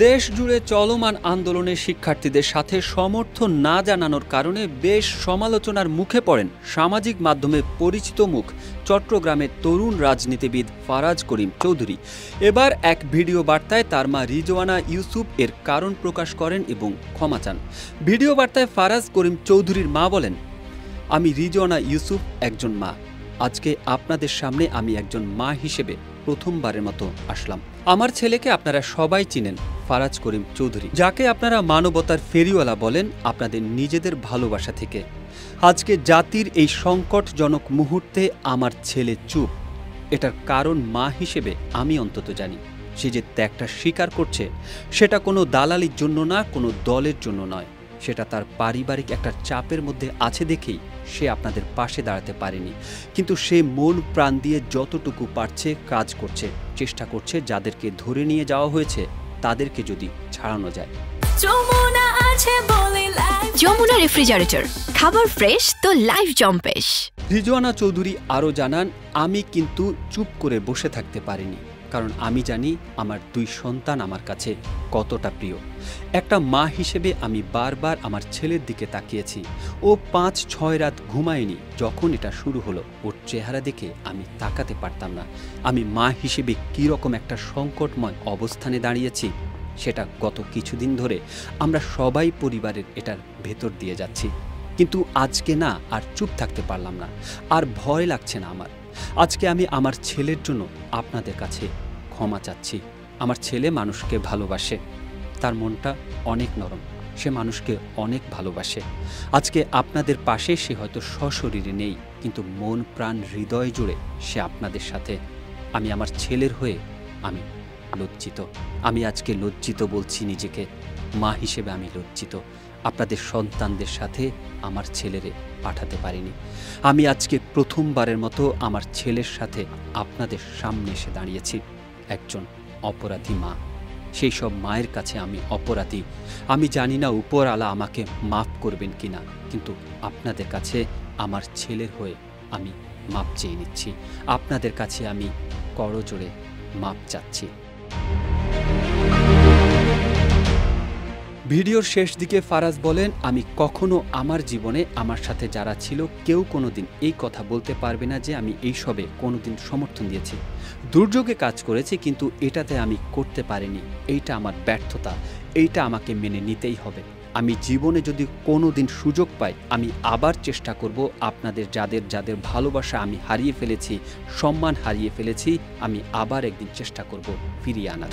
দেশ জুড়ে চলমান আন্দোলনে শিক্ষার্থীদের সাথে সমর্থন না জানানোর কারণে বেশ সমালোচনার মুখে পড়েন সামাজিক মাধ্যমে পরিচিত মুখ চট্টগ্রামের তরুণ রাজনীতিবিদ ফারাজ করিম চৌধুরী। এবার এক ভিডিও বার্তায় তার মা রিজওয়ানা ইউসুফ এর কারণ প্রকাশ করেন এবং ক্ষমা চান। ভিডিও বার্তায় ফারাজ করিম চৌধুরীর মা বলেন, আমি রিজওয়ানা ইউসুফ একজন মা। আজকে আপনাদের সামনে আমি একজন মা হিসেবে প্রথমবারের মতো আসলাম। আমার ছেলেকে আপনারা সবাই চিনেন, ফারাজ করিম চৌধুরী, যাকে আপনারা মানবতার ফেরিওয়ালা বলেন আপনাদের নিজেদের ভালোবাসা থেকে। আজকে জাতির এই সংকটজনক মুহূর্তে আমার ছেলে চুপ। এটার কারণ মা হিসেবে আমি অন্তত জানি। সে যে ত্যাগটা স্বীকার করছে সেটা কোনো দালালির জন্য না, কোনো দলের জন্য নয়। সেটা তার পারিবারিক একটা চাপের মধ্যে আছে দেখেই সে আপনাদের পাশে দাঁড়াতে পারেনি। কিন্তু সে মন প্রাণ দিয়ে যতটুকু পারছে কাজ করছে, চেষ্টা করছে যাদেরকে ধরে নিয়ে যাওয়া হয়েছে তাদেরকে যদি ছাড়ানো যায়। যমুনা রেফ্রিজারেটর, খাবার ফ্রেশ তো লাইফ জম্পেশ। রিজওয়ানা চৌধুরী আরও জানান, আমি কিন্তু চুপ করে বসে থাকতে পারিনি, কারণ আমি জানি আমার দুই সন্তান আমার কাছে কতটা প্রিয়। একটা মা হিসেবে আমি বারবার আমার ছেলের দিকে তাকিয়েছি। ও 5-6 রাত ঘুমায়নি যখন এটা শুরু হলো। ওর চেহারা দেখে আমি তাকাতে পারতাম না। আমি মা হিসেবে কীরকম একটা সংকটময় অবস্থানে দাঁড়িয়েছি সেটা গত কিছুদিন ধরে আমরা সবাই পরিবারের এটার ভেতর দিয়ে যাচ্ছি। কিন্তু আজকে না আর চুপ থাকতে পারলাম না, আর ভয় লাগছে না আমার। আজকে আমি আমার ছেলের জন্য আপনাদের কাছে ক্ষমা চাচ্ছি। আমার ছেলে মানুষকে ভালোবাসে, তার মনটা অনেক নরম, সে মানুষকে অনেক ভালোবাসে। আজকে আপনাদের পাশে সে হয়তো সশরীরে নেই, কিন্তু মন প্রাণ হৃদয় জুড়ে সে আপনাদের সাথে। আমি আমার ছেলের হয়ে আমি লজ্জিত। আমি আজকে লজ্জিত বলছি নিজেকে, মা হিসেবে আমি লজ্জিত। আপনাদের সন্তানদের সাথে আমার ছেলেরে পাঠাতে পারিনি। আমি আজকে প্রথমবারের মতো আমার ছেলের সাথে আপনাদের সামনে এসে দাঁড়িয়েছি একজন অপরাধী মা। সেই সব মায়ের কাছে আমি অপরাধী। আমি জানি না উপরওয়ালা আমাকে মাফ করবেন কিনা, কিন্তু আপনাদের কাছে আমার ছেলের হয়ে আমি মাপ চেয়ে নিচ্ছি। আপনাদের কাছে আমি করজোড়ে মাপ চাচ্ছি। ভিডিওর শেষ দিকে ফারাজ বলেন, আমি কখনো আমার জীবনে আমার সাথে যারা ছিল কেউ কোনোদিন এই কথা বলতে পারবে না যে আমি এইসবে কোনোদিন সমর্থন দিয়েছি। দুর্যোগে কাজ করেছি, কিন্তু এটাতে আমি করতে পারিনি। এইটা আমার ব্যর্থতা, এইটা আমাকে মেনে নিতেই হবে। আমি জীবনে যদি কোনোদিন সুযোগ পাই আমি আবার চেষ্টা করব আপনাদের যাদের যাদের ভালোবাসা আমি হারিয়ে ফেলেছি, সম্মান হারিয়ে ফেলেছি, আমি আবার একদিন চেষ্টা করব ফিরিয়ে আনার।